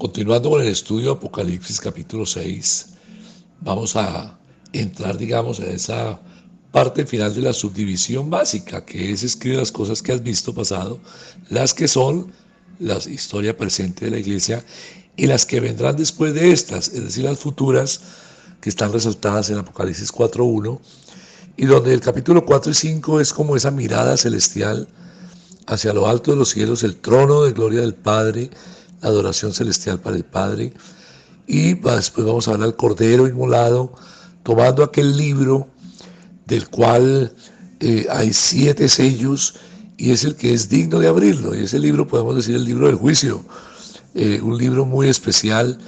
Continuando con el estudio de Apocalipsis capítulo 6, vamos a entrar, digamos, en esa parte final de la subdivisión básica, que es escribir las cosas que has visto pasado, las que son la historia presente de la iglesia y las que vendrán después de estas, es decir, las futuras que están resaltadas en Apocalipsis 4.1, y donde el capítulo 4 y 5 es como esa mirada celestial hacia lo alto de los cielos, el trono de gloria del Padre, la adoración celestial para el Padre, y después vamos a hablar del Cordero inmolado, tomando aquel libro del cual hay 7 sellos, y es el que es digno de abrirlo, y ese libro podemos decir el libro del juicio, un libro muy especial,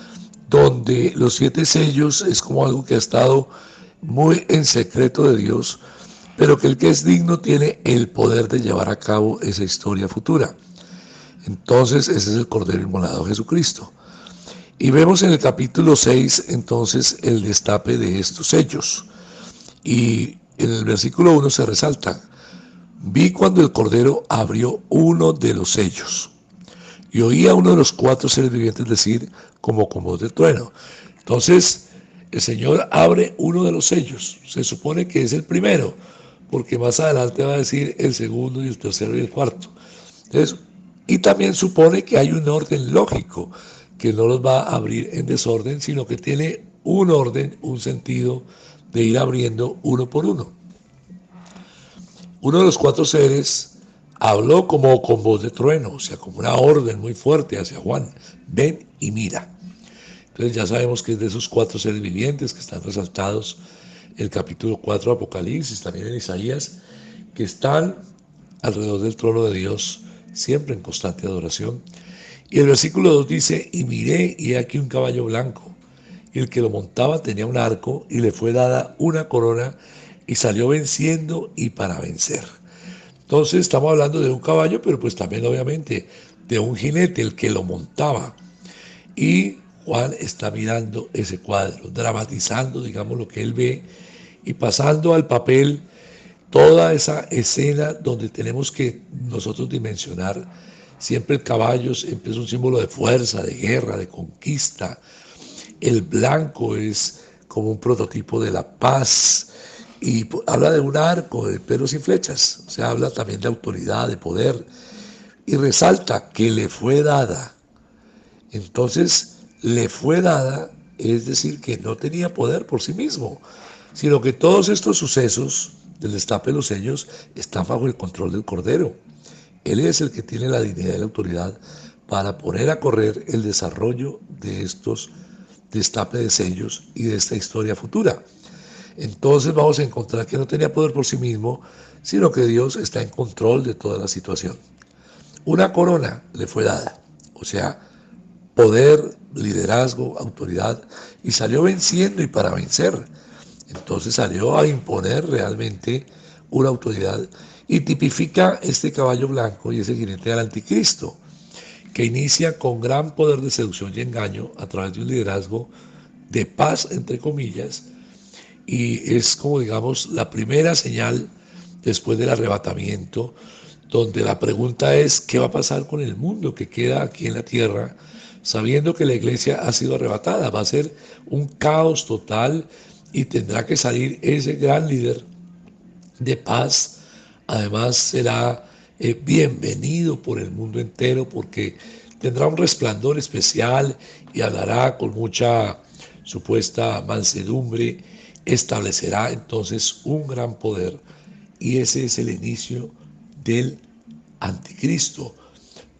donde los 7 sellos es como algo que ha estado muy en secreto de Dios, pero que el que es digno tiene el poder de llevar a cabo esa historia futura. Entonces ese es el Cordero inmolado, Jesucristo. Y vemos en el capítulo 6 entonces el destape de estos sellos. Y en el versículo 1 se resalta: vi cuando el Cordero abrió uno de los sellos, y oí a uno de los 4 seres vivientes decir como con voz de trueno. Entonces el Señor abre uno de los sellos. Se supone que es el primero, porque más adelante va a decir el segundo y el tercero y el cuarto. Entonces, y también supone que hay un orden lógico, que no los va a abrir en desorden, sino que tiene un orden, un sentido de ir abriendo uno por uno. Uno de los 4 seres habló como con voz de trueno, o sea, como una orden muy fuerte hacia Juan: ven y mira. Entonces ya sabemos que es de esos 4 seres vivientes que están resaltados en el capítulo 4 de Apocalipsis, también en Isaías, que están alrededor del trono de Dios, siempre en constante adoración. Y el versículo 2 dice: y miré, y he aquí un caballo blanco, y el que lo montaba tenía un arco, y le fue dada una corona, y salió venciendo y para vencer. Entonces estamos hablando de un caballo, pero pues también obviamente de un jinete, el que lo montaba. Y Juan está mirando ese cuadro, dramatizando, digamos, lo que él ve, y pasando al papel toda esa escena donde tenemos que nosotros dimensionar. Siempre el caballo siempre es un símbolo de fuerza, de guerra, de conquista. El blanco es como un prototipo de la paz, y habla de un arco, de pelos y flechas. O sea, habla también de autoridad, de poder, y resalta que le fue dada. Entonces, le fue dada, es decir, que no tenía poder por sí mismo, sino que todos estos sucesos del destape de los sellos están bajo el control del Cordero. Él es el que tiene la dignidad y la autoridad para poner a correr el desarrollo de estos destape de sellos y de esta historia futura. Entonces vamos a encontrar que no tenía poder por sí mismo, sino que Dios está en control de toda la situación. Una corona le fue dada, o sea, poder, liderazgo, autoridad, y salió venciendo y para vencer. Entonces salió a imponer realmente una autoridad, y tipifica este caballo blanco y ese jinete del anticristo, que inicia con gran poder de seducción y engaño a través de un liderazgo de paz, entre comillas, y es como, digamos, la primera señal después del arrebatamiento, donde la pregunta es: ¿qué va a pasar con el mundo que queda aquí en la tierra, sabiendo que la iglesia ha sido arrebatada? Va a ser un caos total, y tendrá que salir ese gran líder de paz. Además será bienvenido por el mundo entero, porque tendrá un resplandor especial y hablará con mucha supuesta mansedumbre. Establecerá entonces un gran poder, y ese es el inicio del anticristo,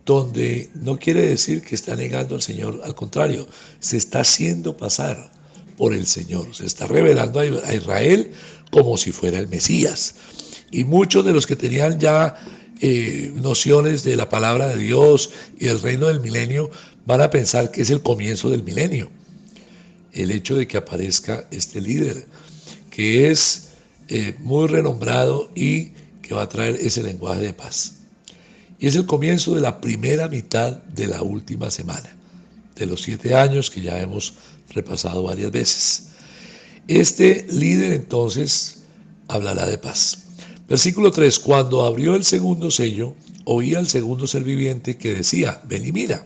donde no quiere decir que está negando al Señor, al contrario, se está haciendo pasar por el Señor, se está revelando a Israel como si fuera el Mesías. Y muchos de los que tenían ya nociones de la palabra de Dios y del reino del milenio van a pensar que es el comienzo del milenio, el hecho de que aparezca este líder, que es muy renombrado y que va a traer ese lenguaje de paz. Y es el comienzo de la primera mitad de la última semana, de los 7 años que ya hemos repasado varias veces. Este líder entonces hablará de paz. Versículo 3: cuando abrió el segundo sello, oí al segundo ser viviente que decía: ven y mira.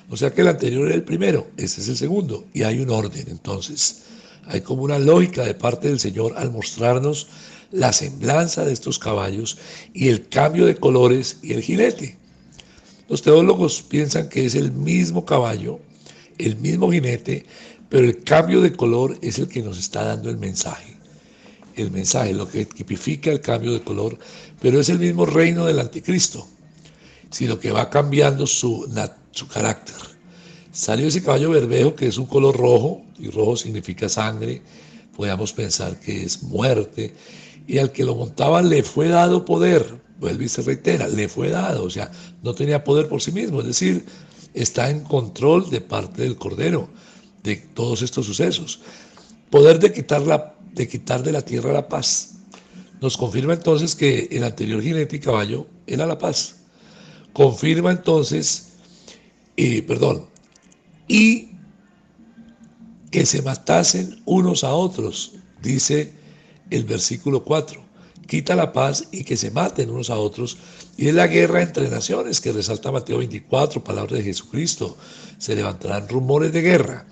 O sea que el anterior era el primero, este es el segundo, y hay un orden. Entonces, hay como una lógica de parte del Señor al mostrarnos la semblanza de estos caballos y el cambio de colores y el jinete. Los teólogos piensan que es el mismo caballo, el mismo jinete, pero el cambio de color es el que nos está dando el mensaje. El mensaje, lo que tipifica el cambio de color, pero es el mismo reino del anticristo, sino que va cambiando su carácter. Salió ese caballo bermejo que es un color rojo, y rojo significa sangre, podríamos pensar que es muerte, y al que lo montaba le fue dado poder, vuelve y se reitera, le fue dado, o sea, no tenía poder por sí mismo, es decir, está en control de parte del Cordero de todos estos sucesos. Poder de quitar de la tierra la paz. Nos confirma entonces que el anterior jinete y caballo era la paz. Confirma entonces, perdón, y que se matasen unos a otros, dice el versículo 4. Quita la paz y que se maten unos a otros. Y es la guerra entre naciones que resalta Mateo 24, palabra de Jesucristo. Se levantarán rumores de guerra.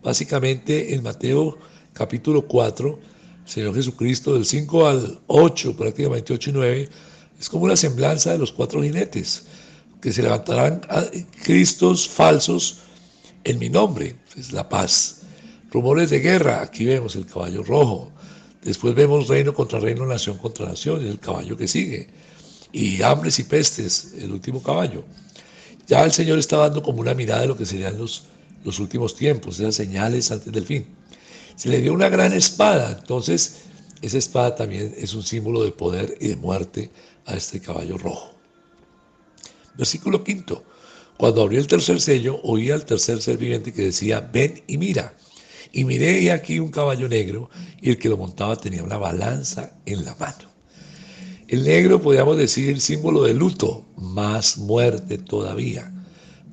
Básicamente en Mateo capítulo 4, el Señor Jesucristo del 5 al 8, prácticamente 8 y 9, es como una semblanza de los cuatro jinetes, que se levantarán cristos falsos en mi nombre, es la paz. Rumores de guerra, aquí vemos el caballo rojo. Después vemos reino contra reino, nación contra nación, es el caballo que sigue. Y hambres y pestes, el último caballo. Ya el Señor está dando como una mirada de lo que serían los últimos tiempos, esas señales antes del fin. Se le dio una gran espada, entonces esa espada también es un símbolo de poder y de muerte a este caballo rojo. Versículo 5. Cuando abrió el tercer sello, oí al tercer ser viviente que decía, ven y mira. Y miré y aquí un caballo negro, y el que lo montaba tenía una balanza en la mano. El negro, podríamos decir, símbolo de luto, más muerte todavía,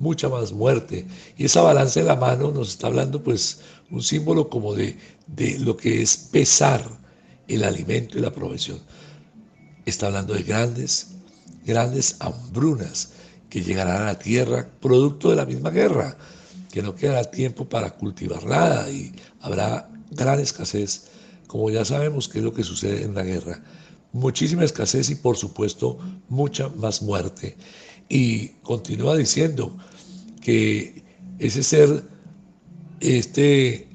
mucha más muerte. Y esa balanza en la mano nos está hablando, pues, un símbolo como de lo que es pesar el alimento y la provisión. Está hablando de grandes hambrunas que llegarán a la tierra producto de la misma guerra, que no quedará tiempo para cultivar nada y habrá gran escasez, como ya sabemos que es lo que sucede en la guerra. Muchísima escasez y por supuesto mucha más muerte. Y continúa diciendo que ese ser, este,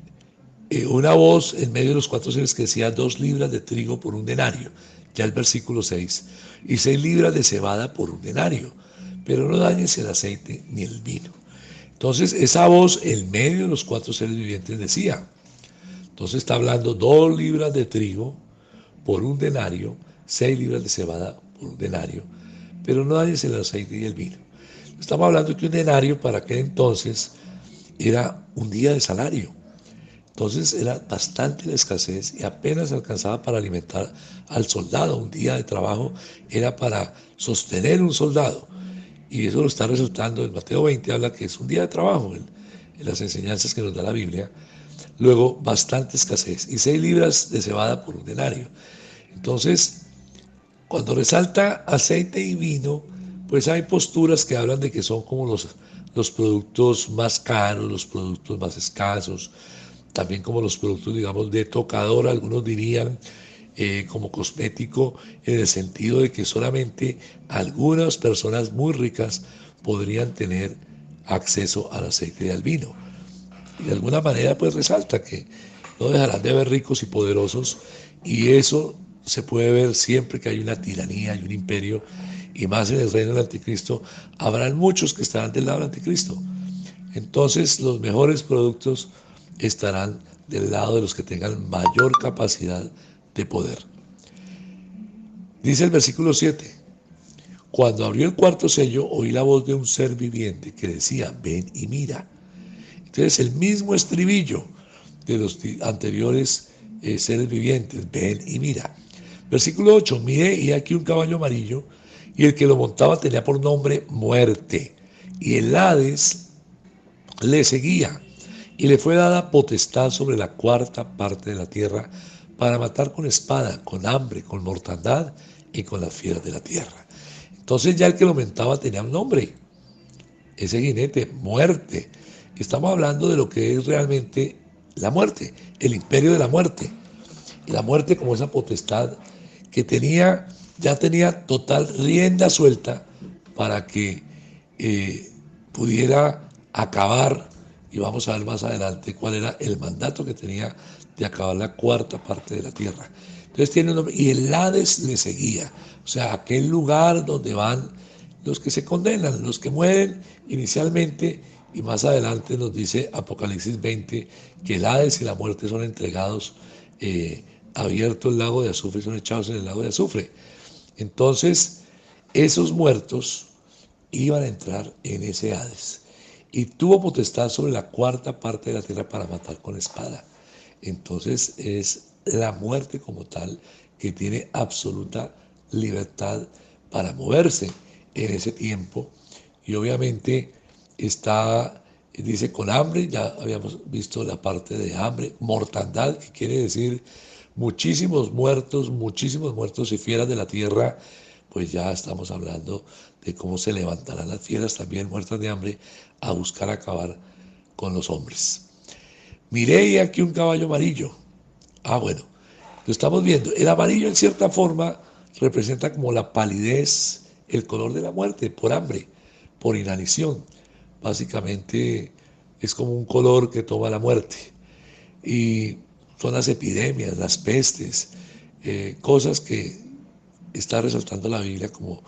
una voz en medio de los cuatro seres que decía 2 libras de trigo por un denario, ya el versículo 6, y 6 libras de cebada por un denario, pero no dañes el aceite ni el vino. Entonces esa voz en medio de los cuatro seres vivientes decía, entonces está hablando 2 libras de trigo por un denario, 6 libras de cebada por un denario, pero no dañes el aceite y el vino. Estamos hablando de que un denario para aquel entonces era un día de salario. Entonces era bastante la escasez y apenas alcanzaba para alimentar al soldado. Un día de trabajo era para sostener un soldado. Y eso lo está resaltando en Mateo 20, habla que es un día de trabajo en las enseñanzas que nos da la Biblia. Luego, bastante escasez y 6 libras de cebada por un denario. Entonces, cuando resalta aceite y vino, pues hay posturas que hablan de que son como los productos más caros, los productos más escasos, también como los productos, digamos, de tocador, algunos dirían, como cosmético, en el sentido de que solamente algunas personas muy ricas podrían tener acceso al aceite y al vino. Y de alguna manera, pues resalta que no dejarán de haber ricos y poderosos, y eso se puede ver siempre que hay una tiranía y un imperio, y más en el reino del anticristo, habrán muchos que estarán del lado del anticristo. Entonces los mejores productos estarán del lado de los que tengan mayor capacidad de poder. Dice el versículo 7, cuando abrió el cuarto sello oí la voz de un ser viviente que decía, ven y mira. Entonces el mismo estribillo de los anteriores seres vivientes, ven y mira. Versículo 8, miré y aquí un caballo amarillo y el que lo montaba tenía por nombre muerte y el Hades le seguía y le fue dada potestad sobre la cuarta parte de la tierra para matar con espada, con hambre, con mortandad y con las fieras de la tierra. Entonces ya el que lo montaba tenía un nombre, ese jinete, muerte. Estamos hablando de lo que es realmente la muerte, el imperio de la muerte. Y la muerte como esa potestad que ya tenía total rienda suelta para que pudiera acabar, y vamos a ver más adelante cuál era el mandato que tenía de acabar la cuarta parte de la tierra. Entonces tiene un nombre, y el Hades le seguía, o sea, aquel lugar donde van los que se condenan, los que mueren inicialmente, y más adelante nos dice Apocalipsis 20 que el Hades y la muerte son entregados, abierto el lago de azufre y son echados en el lago de azufre. Entonces, esos muertos iban a entrar en ese Hades. Y tuvo potestad sobre la cuarta parte de la tierra para matar con espada. Entonces es la muerte como tal que tiene absoluta libertad para moverse en ese tiempo. Y obviamente está, dice, con hambre, ya habíamos visto la parte de hambre, mortandad, que quiere decir muchísimos muertos y fieras de la tierra, pues ya estamos hablando de cómo se levantarán las fieras también muertas de hambre a buscar acabar con los hombres. Miré aquí un caballo amarillo. Bueno, lo estamos viendo. El amarillo en cierta forma representa como la palidez, el color de la muerte, por hambre, por inanición. Básicamente es como un color que toma la muerte. Y son las epidemias, las pestes, cosas que está resaltando la Biblia como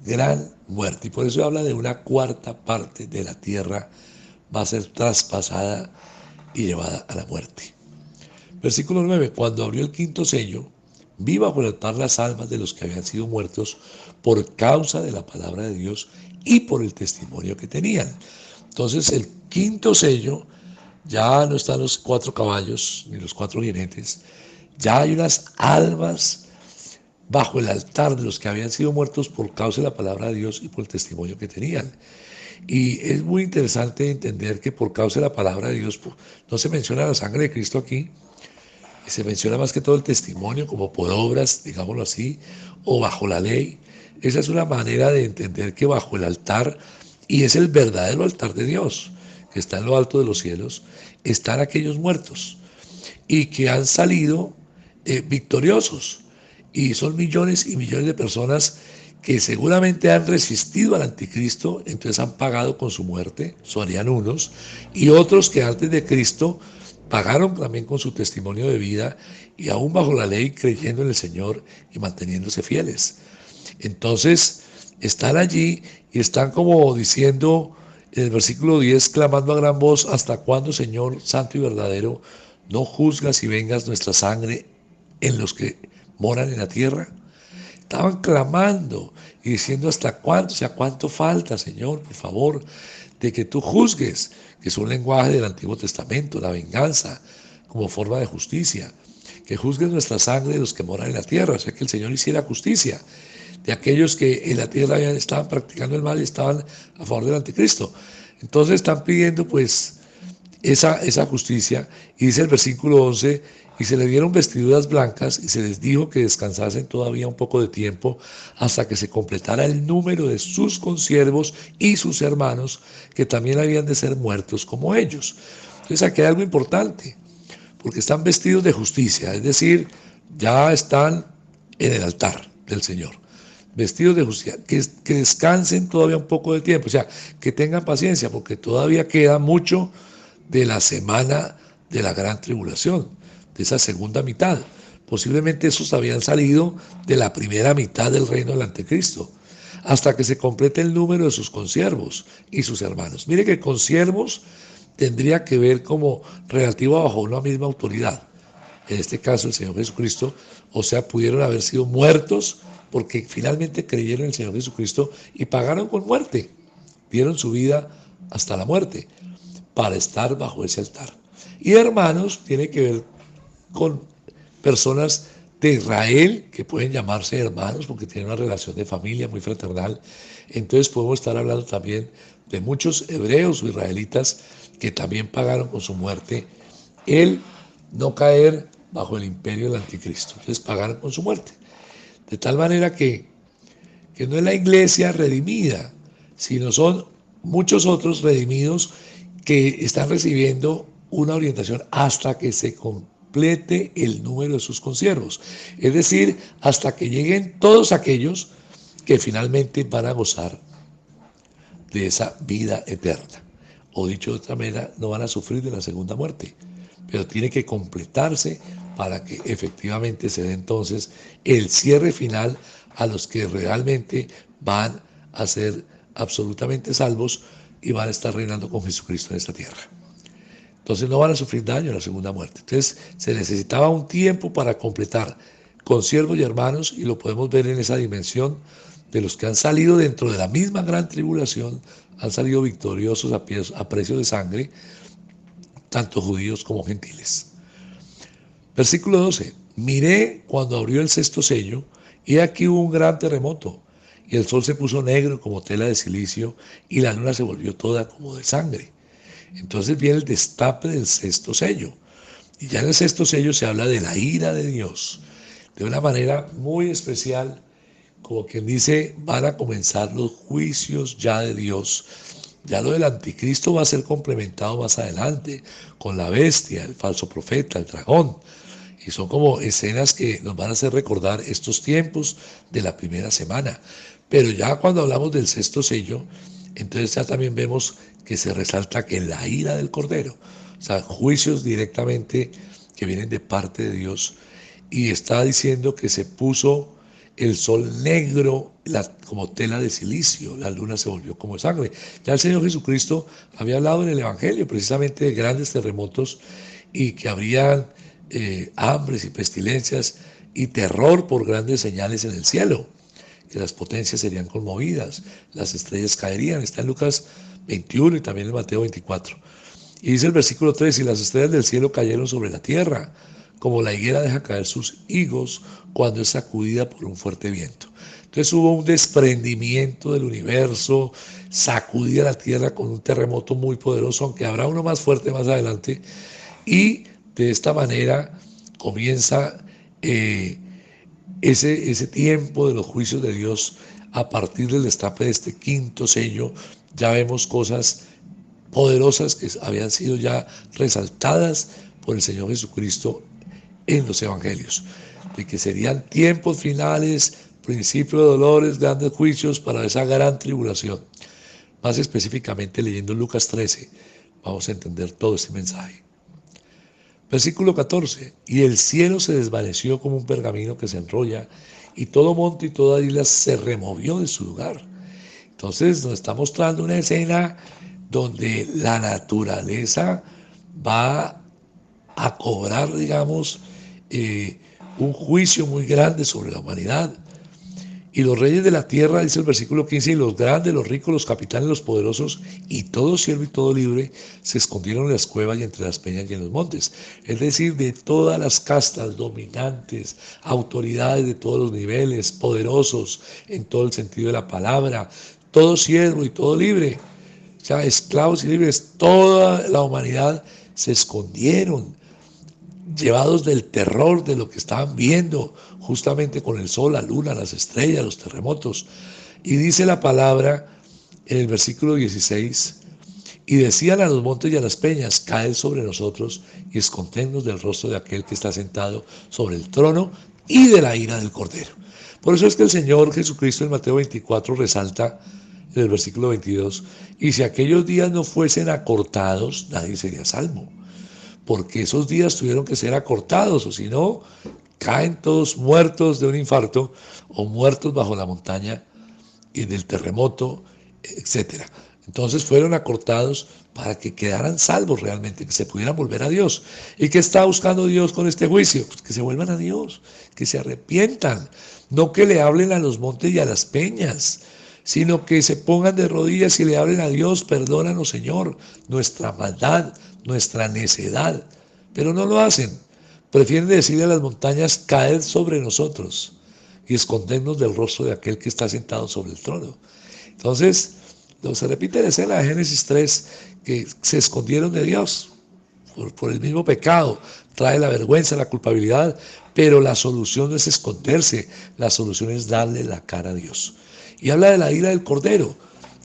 gran muerte. Y por eso habla de una cuarta parte de la tierra va a ser traspasada y llevada a la muerte. Versículo 9. Cuando abrió el quinto sello, vi bajo el altar las almas de los que habían sido muertos por causa de la palabra de Dios y por el testimonio que tenían. Entonces el quinto sello, ya no están los 4 caballos ni los 4 jinetes, ya hay unas almas bajo el altar de los que habían sido muertos por causa de la palabra de Dios y por el testimonio que tenían. Y es muy interesante entender que por causa de la palabra de Dios no se menciona la sangre de Cristo aquí, se menciona más que todo el testimonio como por obras, digámoslo así, o bajo la ley. Esa es una manera de entender que bajo el altar, y es el verdadero altar de Dios, que está en lo alto de los cielos, están aquellos muertos y que han salido victoriosos. Y son millones y millones de personas que seguramente han resistido al anticristo, entonces han pagado con su muerte, serían unos, y otros que antes de Cristo pagaron también con su testimonio de vida y aún bajo la ley creyendo en el Señor y manteniéndose fieles. Entonces están allí y están como diciendo en el versículo 10, clamando a gran voz: ¿hasta cuándo, Señor santo y verdadero, no juzgas y vengas nuestra sangre en los que moran en la tierra? Estaban clamando y diciendo: ¿hasta cuánto? O sea, ¿cuánto falta, Señor, por favor, de que tú juzgues? Que es un lenguaje del Antiguo Testamento, la venganza como forma de justicia. Que juzgues nuestra sangre de los que moran en la tierra, o sea, que el Señor hiciera justicia de aquellos que en la tierra ya estaban practicando el mal y estaban a favor del anticristo. Entonces están pidiendo pues esa justicia, y dice el versículo 11, y se le dieron vestiduras blancas y se les dijo que descansasen todavía un poco de tiempo hasta que se completara el número de sus consiervos y sus hermanos, que también habían de ser muertos como ellos. Entonces aquí hay algo importante, porque están vestidos de justicia, es decir, ya están en el altar del Señor, vestidos de justicia, que descansen todavía un poco de tiempo, o sea, que tengan paciencia, porque todavía queda mucho de la semana de la gran tribulación, de esa segunda mitad. Posiblemente esos habían salido de la primera mitad del reino del anticristo, hasta que se complete el número de sus consiervos y sus hermanos. Mire que consiervos tendría que ver como relativo bajo una misma autoridad, en este caso el Señor Jesucristo, o sea, pudieron haber sido muertos porque finalmente creyeron en el Señor Jesucristo y pagaron con muerte, dieron su vida hasta la muerte para estar bajo ese altar. Y hermanos tiene que ver con personas de Israel que pueden llamarse hermanos porque tienen una relación de familia muy fraternal. Entonces podemos estar hablando también de muchos hebreos o israelitas que también pagaron con su muerte el no caer bajo el imperio del anticristo. Entonces pagaron con su muerte. De tal manera que no es la iglesia redimida, sino son muchos otros redimidos que están recibiendo una orientación hasta que se complete el número de sus consiervos. Es decir, hasta que lleguen todos aquellos que finalmente van a gozar de esa vida eterna. O dicho de otra manera, no van a sufrir de la segunda muerte, pero tiene que completarse para que efectivamente se dé entonces el cierre final a los que realmente van a ser absolutamente salvos y van a estar reinando con Jesucristo en esta tierra. Entonces no van a sufrir daño en la segunda muerte. Entonces se necesitaba un tiempo para completar consiervos y hermanos, y lo podemos ver en esa dimensión de los que han salido dentro de la misma gran tribulación, han salido victoriosos a precio de sangre, tanto judíos como gentiles. Versículo 12. Miré cuando abrió el sexto sello, y aquí hubo un gran terremoto, y el sol se puso negro como tela de silicio, y la luna se volvió toda como de sangre. Entonces viene el destape del sexto sello. Y ya en el sexto sello se habla de la ira de Dios, de una manera muy especial, como quien dice, van a comenzar los juicios ya de Dios. Ya lo del anticristo va a ser complementado más adelante, con la bestia, el falso profeta, el dragón. Y son como escenas que nos van a hacer recordar estos tiempos de la primera semana. Pero ya cuando hablamos del sexto sello, entonces ya también vemos que se resalta que la ira del Cordero, o sea, juicios directamente que vienen de parte de Dios, y está diciendo que se puso el sol negro como tela de silicio, la luna se volvió como sangre. Ya el Señor Jesucristo había hablado en el Evangelio precisamente de grandes terremotos y que habrían hambres y pestilencias y terror por grandes señales en el cielo, que las potencias serían conmovidas, las estrellas caerían. Está en Lucas 21 y también en Mateo 24. Y dice el versículo 3, y las estrellas del cielo cayeron sobre la tierra, como la higuera deja caer sus higos cuando es sacudida por un fuerte viento. Entonces hubo un desprendimiento del universo, sacudida la tierra con un terremoto muy poderoso, aunque habrá uno más fuerte más adelante, y de esta manera comienza ese tiempo de los juicios de Dios. A partir del destape de este quinto sello, ya vemos cosas poderosas que habían sido ya resaltadas por el Señor Jesucristo en los evangelios, de que serían tiempos finales, principio de dolores, grandes juicios para esa gran tribulación. Más específicamente leyendo Lucas 13, vamos a entender todo este mensaje. Versículo 14, y el cielo se desvaneció como un pergamino que se enrolla, y todo monte y toda isla se removió de su lugar. Entonces nos está mostrando una escena donde la naturaleza va a cobrar, digamos, un juicio muy grande sobre la humanidad. Y los reyes de la tierra, dice el versículo 15, y los grandes, los ricos, los capitanes, los poderosos, y todo siervo y todo libre, se escondieron en las cuevas y entre las peñas y en los montes. Es decir, de todas las castas dominantes, autoridades de todos los niveles, poderosos en todo el sentido de la palabra, todo siervo y todo libre, o sea, esclavos y libres, toda la humanidad se escondieron, llevados del terror de lo que estaban viendo, justamente con el sol, la luna, las estrellas, los terremotos. Y dice la palabra en el versículo 16, y decían a los montes y a las peñas, caed sobre nosotros y escondednos del rostro de aquel que está sentado sobre el trono y de la ira del Cordero. Por eso es que el Señor Jesucristo en Mateo 24 resalta en el versículo 22, y si aquellos días no fuesen acortados, nadie sería salvo, porque esos días tuvieron que ser acortados, o si no, caen todos muertos de un infarto o muertos bajo la montaña y del terremoto, etcétera. Entonces fueron acortados para que quedaran salvos realmente, que se pudieran volver a Dios. ¿Y qué está buscando Dios con este juicio? Pues que se vuelvan a Dios, que se arrepientan, no que le hablen a los montes y a las peñas, sino que se pongan de rodillas y le hablen a Dios, perdónanos Señor, nuestra maldad, nuestra necedad. Pero no lo hacen, prefieren decirle a las montañas, caed sobre nosotros y escondernos del rostro de aquel que está sentado sobre el trono. Entonces, se repite la escena de Génesis 3, que se escondieron de Dios por el mismo pecado, trae la vergüenza, la culpabilidad, pero la solución no es esconderse, la solución es darle la cara a Dios. Y habla de la ira del Cordero,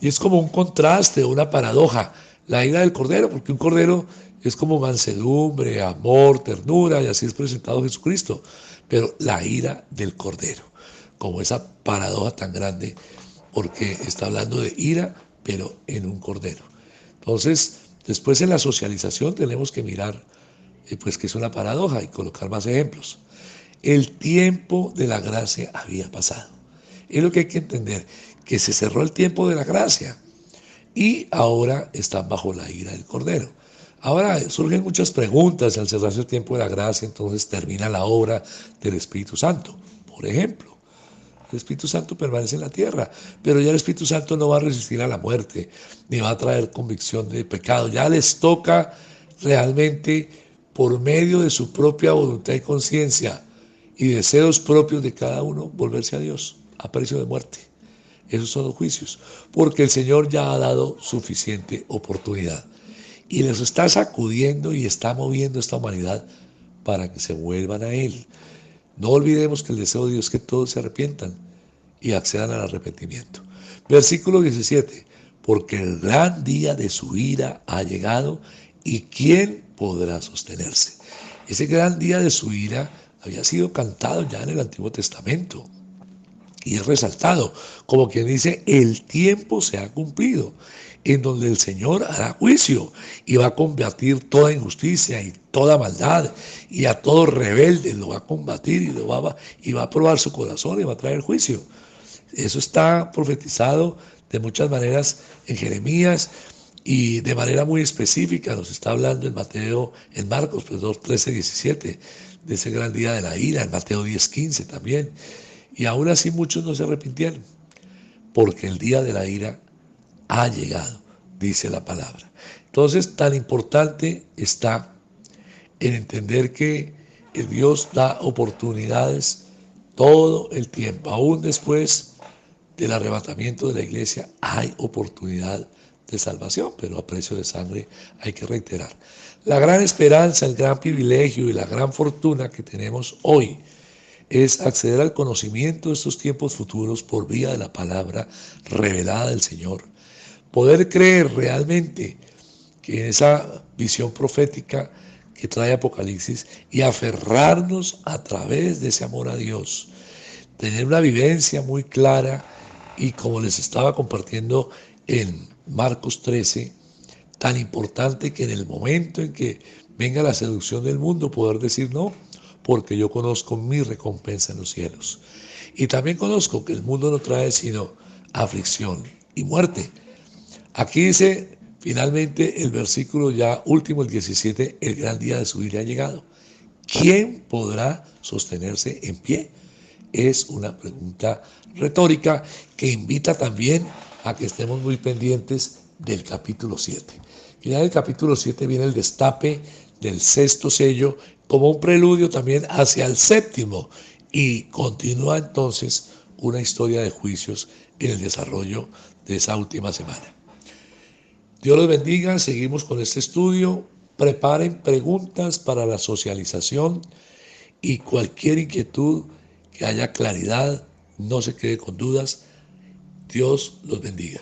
Y es como un contraste, una paradoja. La ira del cordero, porque un cordero es como mansedumbre, amor, ternura, y así es presentado Jesucristo. Pero la ira del cordero, como esa paradoja tan grande, porque está hablando de ira, pero en un cordero. Entonces, después en la socialización tenemos que mirar, pues que es una paradoja y colocar más ejemplos. El tiempo de la gracia había pasado. Es lo que hay que entender, que se cerró el tiempo de la gracia y ahora están bajo la ira del Cordero. Ahora surgen muchas preguntas al cerrarse el tiempo de la gracia, entonces termina la obra del Espíritu Santo. Por ejemplo, el Espíritu Santo permanece en la tierra, pero ya el Espíritu Santo no va a resistir a la muerte, ni va a traer convicción de pecado. Ya les toca realmente, por medio de su propia voluntad y conciencia y deseos propios de cada uno, volverse a Dios a precio de muerte. Esos son los juicios, porque el Señor ya ha dado suficiente oportunidad y les está sacudiendo y está moviendo esta humanidad para que se vuelvan a Él. No olvidemos que el deseo de Dios es que todos se arrepientan y accedan al arrepentimiento. Versículo 17, porque el gran día de su ira ha llegado y ¿quién podrá sostenerse? Ese gran día de su ira había sido cantado ya en el Antiguo Testamento. Y es resaltado, como quien dice, el tiempo se ha cumplido, en donde el Señor hará juicio y va a combatir toda injusticia y toda maldad, y a todo rebelde lo va a combatir y va a probar su corazón y va a traer juicio. Eso está profetizado de muchas maneras en Jeremías y de manera muy específica nos está hablando en Mateo, en Marcos, pues 2, 13, 17, de ese gran día de la ira, en Mateo 10, 15 también. Y aún así muchos no se arrepintieron, porque el día de la ira ha llegado, dice la palabra. Entonces, tan importante está en entender que el Dios da oportunidades todo el tiempo, aún después del arrebatamiento de la iglesia, hay oportunidad de salvación, pero a precio de sangre hay que reiterar. La gran esperanza, el gran privilegio y la gran fortuna que tenemos hoy es acceder al conocimiento de estos tiempos futuros por vía de la palabra revelada del Señor. Poder creer realmente que en esa visión profética que trae Apocalipsis y aferrarnos a través de ese amor a Dios, tener una vivencia muy clara y como les estaba compartiendo en Marcos 13, tan importante que en el momento en que venga la seducción del mundo poder decir no, porque yo conozco mi recompensa en los cielos. Y también conozco que el mundo no trae sino aflicción y muerte. Aquí dice finalmente el versículo ya último, el 17, el gran día de su ira ha llegado. ¿Quién podrá sostenerse en pie? Es una pregunta retórica que invita también a que estemos muy pendientes del capítulo 7. Y ya en el capítulo 7 viene el destape del sexto sello como un preludio también hacia el séptimo y continúa entonces una historia de juicios en el desarrollo de esa última semana. Dios los bendiga, seguimos con este estudio. Preparen preguntas para la socialización y cualquier inquietud que haya claridad, no se quede con dudas. Dios los bendiga.